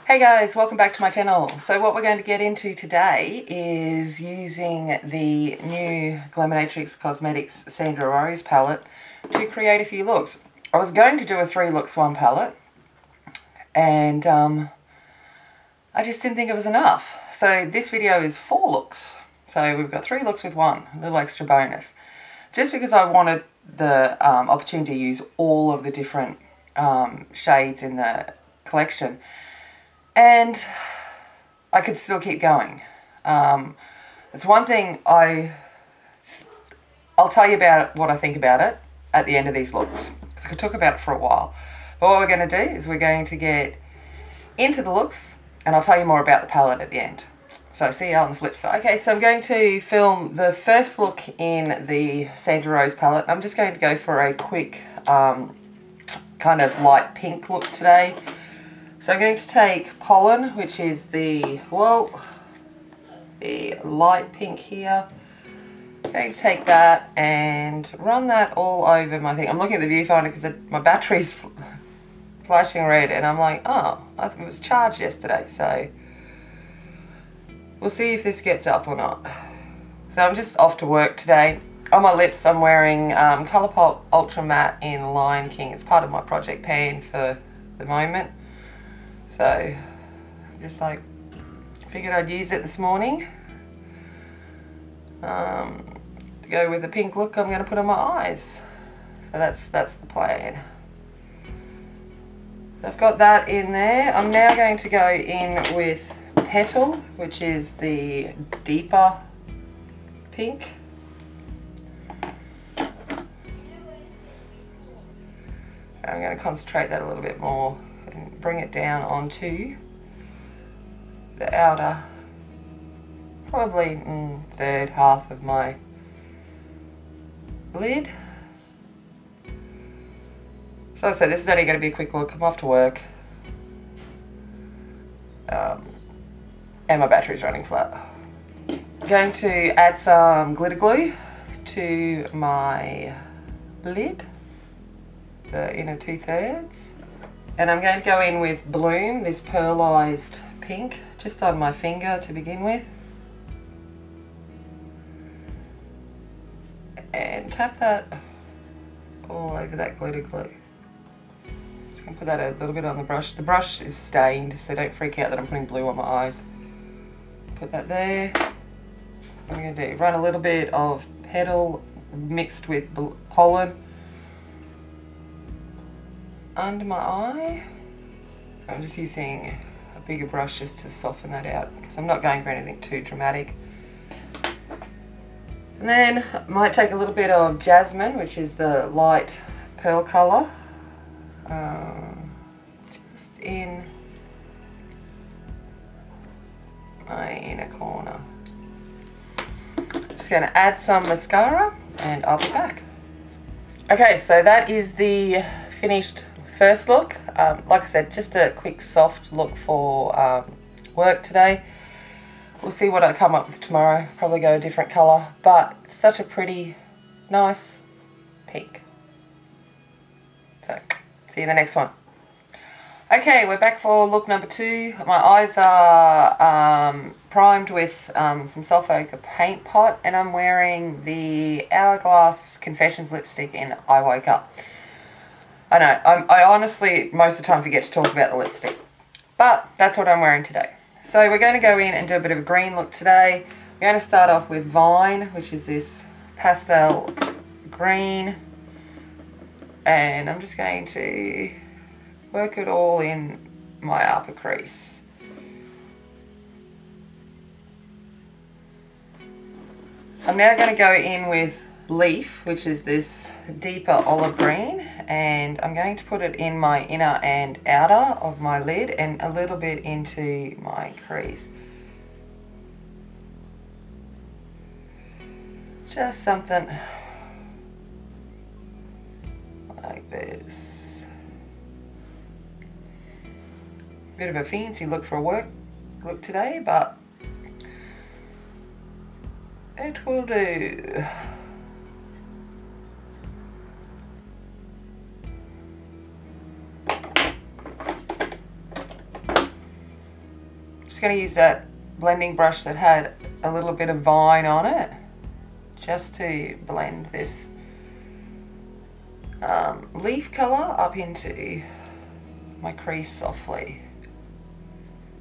Hey guys, welcome back to my channel. So what we're going to get into today is using the new Glaminatrix Cosmetics Sandra Rose palette to create a few looks. I was going to do a 3Looks1 palette and I just didn't think it was enough. So this video is 4 looks. So we've got 3 looks with 1, a little extra bonus. Just because I wanted the opportunity to use all of the different shades in the collection. And I could still keep going. It's one thing I'll tell you about what I think about it at the end of these looks. So I could talk about it for a while. But what we're going to do is we're going to get into the looks and I'll tell you more about the palette at the end. So see you on the flip side. Okay, so I'm going to film the first look in the Sandra Rose palette. I'm just going to go for a quick kind of light pink look today. So I'm going to take Pollen, which is the light pink here. I'm going to take that and run that all over my thing. I'm looking at the viewfinder because my battery's flashing red and I'm like, oh, I think it was charged yesterday. So we'll see if this gets up or not. So I'm just off to work today. On my lips I'm wearing Colourpop Ultra Matte in Lion King. It's part of my project pan for the moment. So, I'm just like, figured I'd use it this morning. To go with the pink look I'm going to put on my eyes. So that's the plan. So I've got that in there. I'm now going to go in with Petal, which is the deeper pink. I'm going to concentrate that a little bit more. And bring it down onto the outer, probably third half of my lid. So I said, this is only going to be a quick look. I'm off to work. And my battery's running flat. I'm going to add some glitter glue to my lid, the inner 2/3. And I'm going to go in with Bloom, this pearlized pink, just on my finger to begin with. And tap that all over that glitter glue. Just going to put that a little bit on the brush. The brush is stained, so don't freak out that I'm putting blue on my eyes. Put that there. What I'm going to do, run a little bit of Petal mixed with Pollen under my eye. I'm just using a bigger brush just to soften that out because I'm not going for anything too dramatic. And then I might take a little bit of Jasmine, which is the light pearl colour, just in my inner corner. Just going to add some mascara and I'll be back. Okay, so that is the finished first look. Like I said, just a quick soft look for work today. We'll see what I come up with tomorrow. Probably go a different colour, but it's such a pretty, nice pink. So, see you in the next one. Okay, we're back for look number 2. My eyes are primed with some Sulfur Paint Pot, and I'm wearing the Hourglass Confessions lipstick in I Woke Up. I know, I honestly most of the time forget to talk about the lipstick, but that's what I'm wearing today. So we're going to go in and do a bit of a green look today. We're going to start off with Vine, which is this pastel green, and I'm just going to work it all in my upper crease. I'm now going to go in with Leaf, which is this deeper olive green, and I'm going to put it in my inner and outer of my lid and a little bit into my crease. Just something like this. Bit of a fancy look for a work look today, but it will do. just going to use that blending brush that had a little bit of vine on it, just to blend this leaf colour up into my crease softly.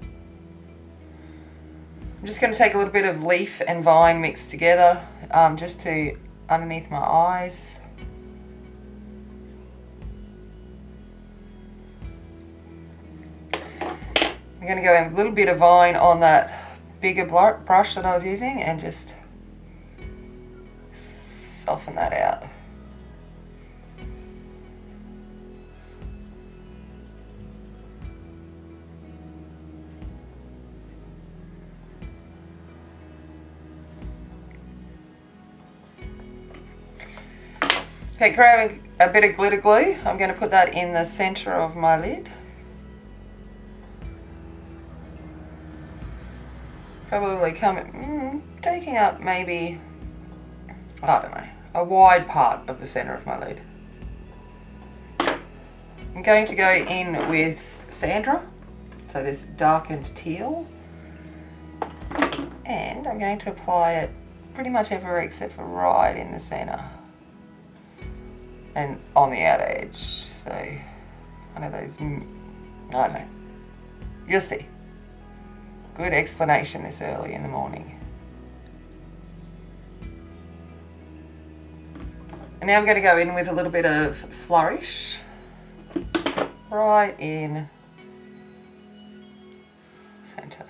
I'm just going to take a little bit of leaf and vine mixed together, just to underneath my eyes. I'm going to go in with a little bit of vine on that bigger brush that I was using and just soften that out. Okay, grabbing a bit of glitter glue, I'm going to put that in the centre of my lid. Probably taking up maybe, I don't know, a wide part of the centre of my lid. I'm going to go in with Sandra, so this darkened teal, and I'm going to apply it pretty much everywhere except for right in the centre and on the outer edge. So one of those, I don't know, you'll see. Good explanation this early in the morning. And now I'm going to go in with a little bit of flourish right in centre.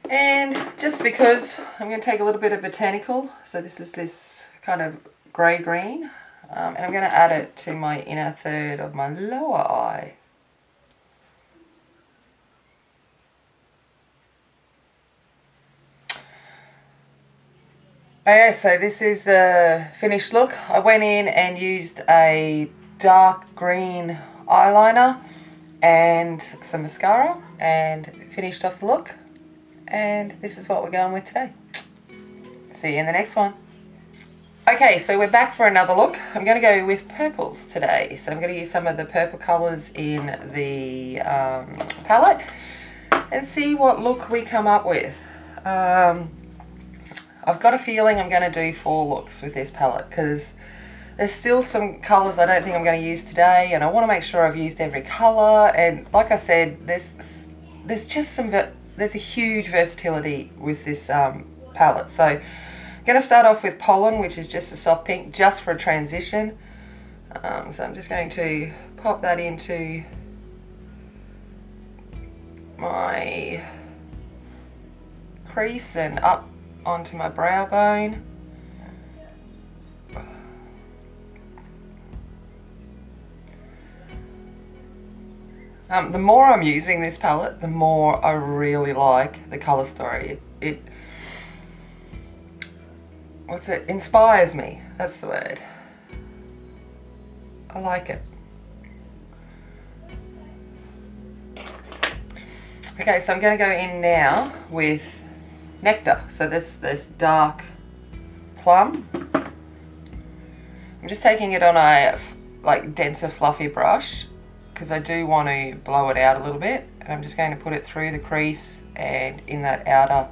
And just because I'm going to take a little bit of botanical, so this is this kind of grey-green, and I'm going to add it to my inner third of my lower eye. Okay, so this is the finished look. I went in and used a dark green eyeliner and some mascara and finished off the look. And this is what we're going with today. See you in the next one. Okay, so we're back for another look. I'm going to go with purples today. So I'm going to use some of the purple colours in the palette and see what look we come up with. I've got a feeling I'm going to do 4 looks with this palette because there's still some colours I don't think I'm going to use today, and I want to make sure I've used every colour. And like I said, there's just there's a huge versatility with this palette. So I'm going to start off with Pollen, which is just a soft pink, just for a transition. So I'm just going to pop that into my crease and up onto my brow bone. The more I'm using this palette, the more I really like the colour story. It inspires me. That's the word. I like it. Okay, so I'm going to go in now with Nectar. So this dark plum. I'm just taking it on a like denser, fluffy brush, because I do want to blow it out a little bit, and I'm just going to put it through the crease and in that outer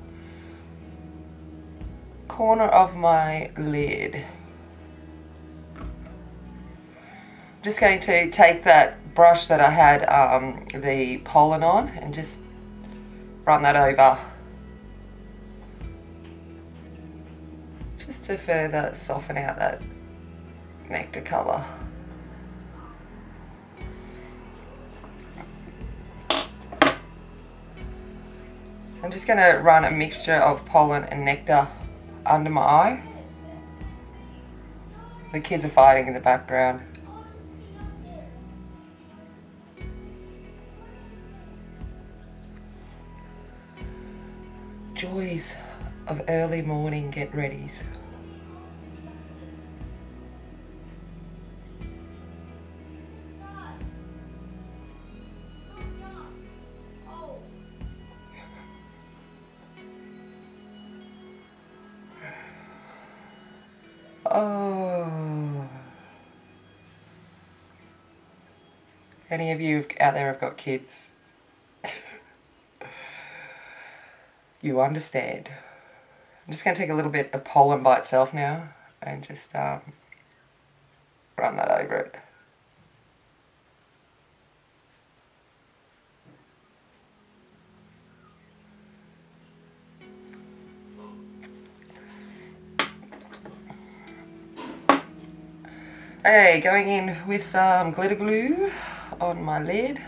corner of my lid. I'm just going to take that brush that I had the pollen on and just run that over just to further soften out that nectar colour. I'm just going to run a mixture of pollen and nectar under my eye. The kids are fighting in the background. Joys of early morning get-readies. Oh. Any of you out there have got kids, you understand. I'm just going to take a little bit of pollen by itself now and just run that over it. Okay, going in with some glitter glue on my lid.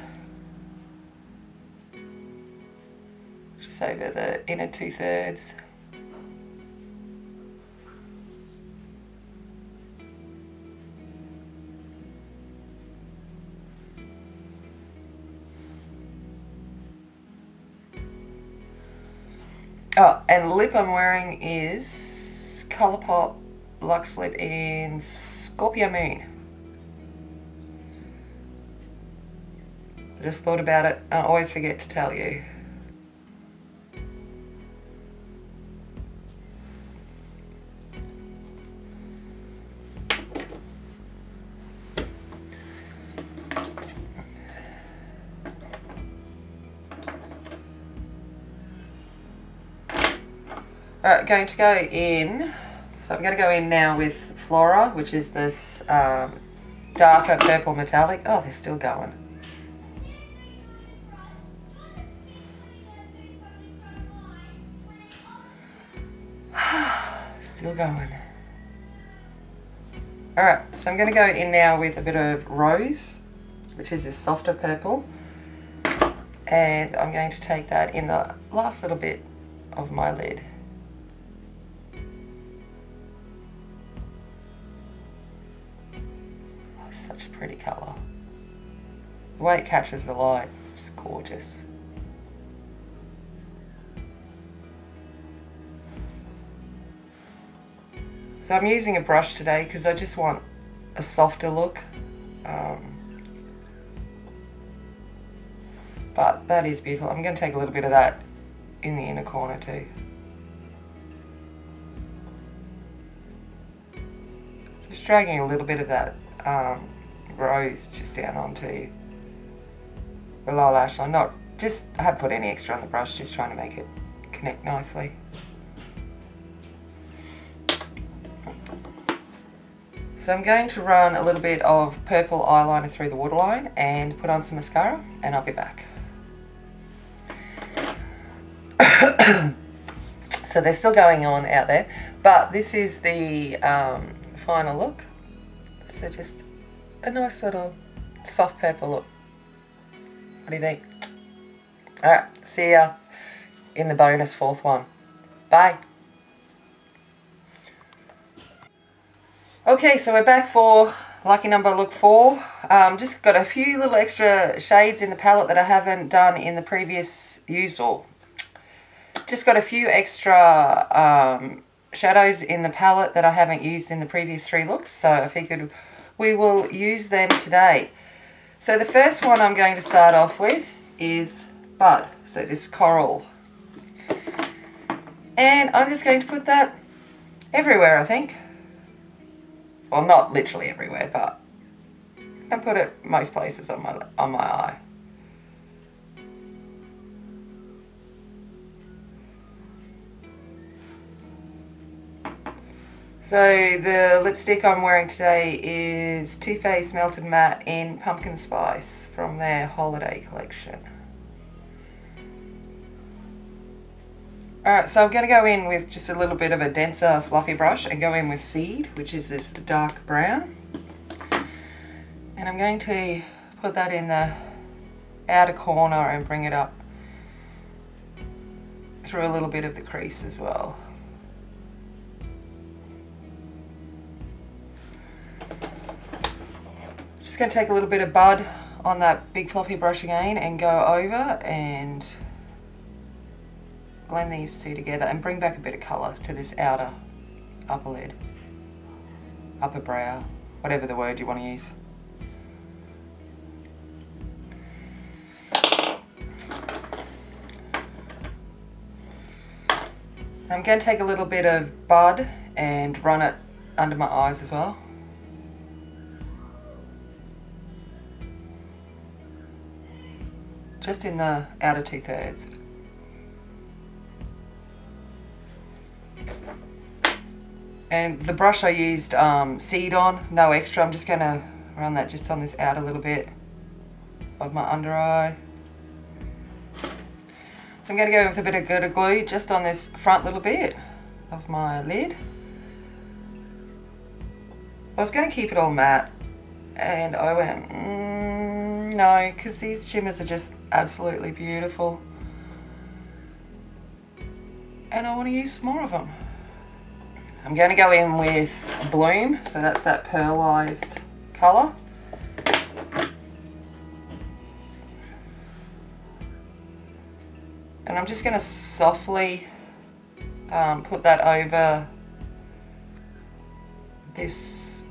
Just over the inner 2/3. Oh, and the lip I'm wearing is Colourpop Luxe Lip in Scorpio Moon. I just thought about it. I always forget to tell you. Alright, going to go in, so I'm going to go in now with Flora, which is this darker purple metallic. Oh, they're still going. Still going. Alright, so I'm going to go in now with a bit of Rose, which is this softer purple. And I'm going to take that in the last little bit of my lid. Such a pretty colour. The way it catches the light, it's just gorgeous. So I'm using a brush today because I just want a softer look. But that is beautiful. I'm going to take a little bit of that in the inner corner too. Just dragging a little bit of that rose just down onto the lower lash line. I haven't put any extra on the brush, just trying to make it connect nicely. So I'm going to run a little bit of purple eyeliner through the waterline and put on some mascara, and I'll be back. So they're still going on out there, but this is the final look. So just a nice little soft purple look. What do you think? Alright, see ya in the bonus fourth one. Bye. Okay, so we're back for lucky number look 4. Just got a few little extra shades in the palette that I haven't done in the previous use, or just got a few extra shadows in the palette that I haven't used in the previous 3 looks, so I figured we will use them today. So the first one I'm going to start off with is Bud, so this coral. And I'm just going to put that everywhere, I think. Well, not literally everywhere, but I can put it most places on my eye. So the lipstick I'm wearing today is Too Faced Melted Matte in Pumpkin Spice from their holiday collection. Alright, so I'm going to go in with just a little bit of a denser fluffy brush and go in with Seed, which is this dark brown. And I'm going to put that in the outer corner and bring it up through a little bit of the crease as well. Just going to take a little bit of Bud on that big fluffy brush again and go over and blend these two together and bring back a bit of colour to this outer upper lid, upper brow, whatever the word you want to use. I'm going to take a little bit of Bud and run it under my eyes as well. just in the outer 2/3. And the brush I used Seed on, no extra. I'm just going to run that just on this outer little bit of my under eye. So I'm going to go with a bit of glitter glue just on this front little bit of my lid. I was going to keep it all matte, and I went, no, because these shimmers are just absolutely beautiful. And I want to use more of them. I'm going to go in with Bloom, so that's that pearlized colour. And I'm just going to softly put that over this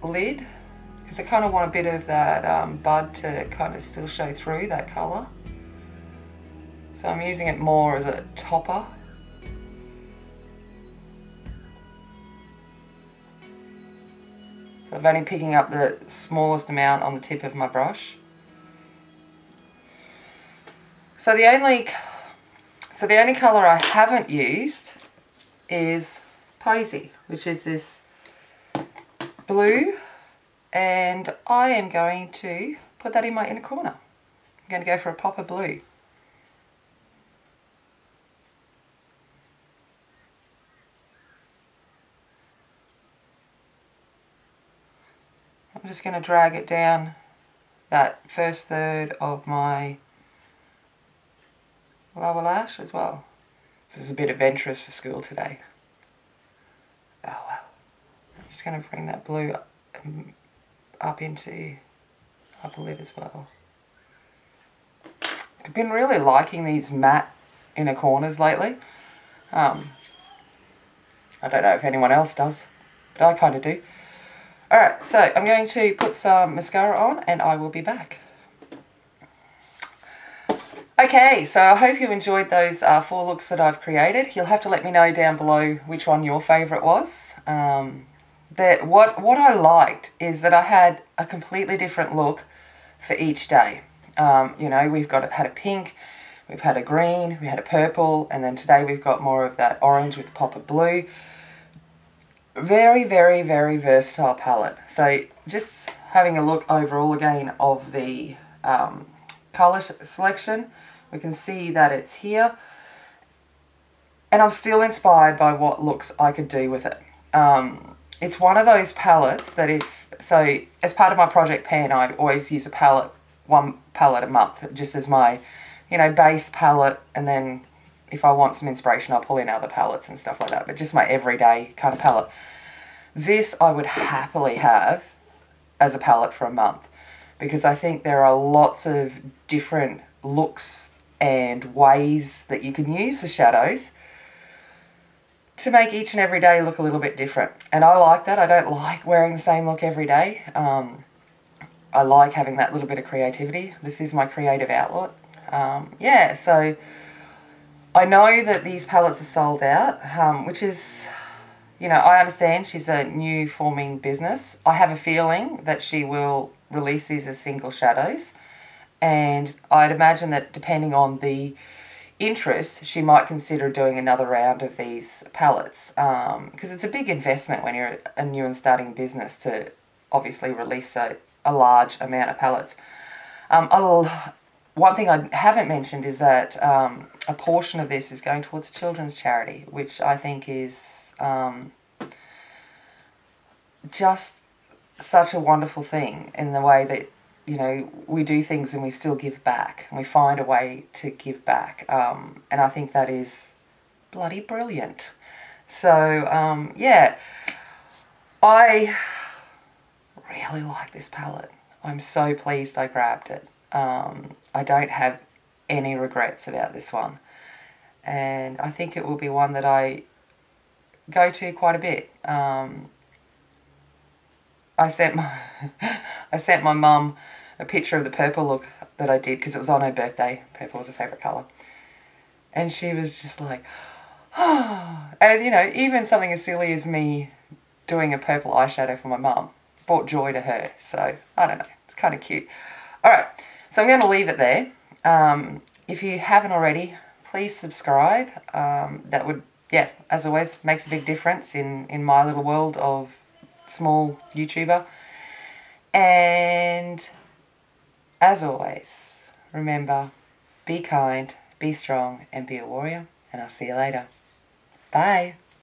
lid, because I kind of want a bit of that bud to kind of still show through that colour. So I'm using it more as a topper. So I'm only picking up the smallest amount on the tip of my brush. So the only colour I haven't used is Posy, which is this blue, and I am going to put that in my inner corner. I'm going to go for a pop of blue. I'm just going to drag it down that first third of my lower lash as well. This is a bit adventurous for school today. Oh well. I'm just going to bring that blue up into upper lid as well. I've been really liking these matte inner corners lately. I don't know if anyone else does, but I kind of do. Alright, so I'm going to put some mascara on and I will be back. Okay, so I hope you enjoyed those 4 looks that I've created. You'll have to let me know down below which one your favourite was. What I liked is that I had a completely different look for each day. You know, we've had a pink, we've had a green, we had a purple, and then today we've got more of that orange with a pop of blue. Very, very, very versatile palette. So just having a look overall again of the colour selection, we can see that it's here. And I'm still inspired by what looks I could do with it. It's one of those palettes that as part of my project pan, I always use one palette a month, just as my, you know, base palette, and then if I want some inspiration, I'll pull in other palettes and stuff like that, but just my everyday kind of palette. This I would happily have as a palette for a month, because I think there are lots of different looks and ways that you can use the shadows to make each and every day look a little bit different. And I like that. I don't like wearing the same look every day. I like having that little bit of creativity. This is my creative outlet. Yeah, so I know that these palettes are sold out, which is, you know, I understand she's a new forming business. I have a feeling that she will release these as single shadows, and I'd imagine that depending on the interest, she might consider doing another round of these palettes, because it's a big investment when you're a new and starting business to obviously release a large amount of palettes. One thing I haven't mentioned is that a portion of this is going towards children's charity, which I think is just such a wonderful thing, in the way that, you know, we do things and we still give back, and we find a way to give back, and I think that is bloody brilliant. So yeah, I really like this palette. I'm so pleased I grabbed it. I don't have any regrets about this one, and I think it will be one that I go to quite a bit. I sent my mum a picture of the purple look that I did, because it was on her birthday. Purple was her favourite colour, and she was just like, oh. And you know, even something as silly as me doing a purple eyeshadow for my mum brought joy to her. So I don't know, it's kind of cute. All right. So I'm going to leave it there. If you haven't already, please subscribe. That would, yeah, as always, makes a big difference in my little world of small YouTuber. And as always, remember, be kind, be strong, and be a warrior. And I'll see you later. Bye.